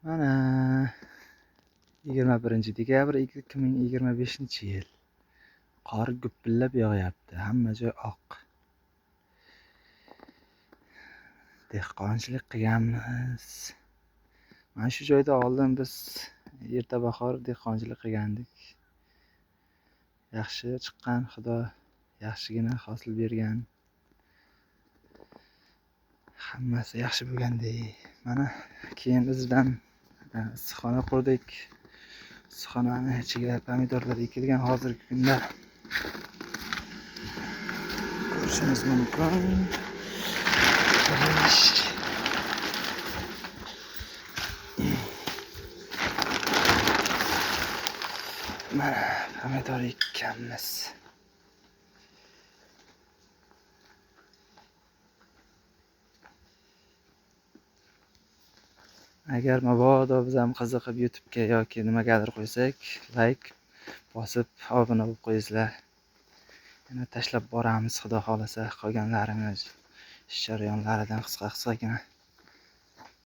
Mana 21 dekabr 2025-yil. Qor gupillab yog'yapti. Hamma joy oq. Dehqonchilik qilganmiz. Mana shu joyda oldin biz erta bahor dehqonchilik qilgandik. Yaxshi chiqqan, Xudo yaxshigina hosil bergan. Hammasi yaxshi bo'lgandek. Mana keyin bizdan issiqxona qurdik. Issiqxonani ichiga pomidorlar ekilgan hozirgi kunda. Ko'rishingiz mumkin. Mana pomidor ekkanmiz. Agar mabodo biz ham qiziqib YouTube'ga yoki nimagadir qo'ysak, like bosib obuna bo'lib qo'yinglar. Yana tashlab boramiz, Xudo xolasa, qolganlarini ish jarayonlaridan qisqa-qisqagina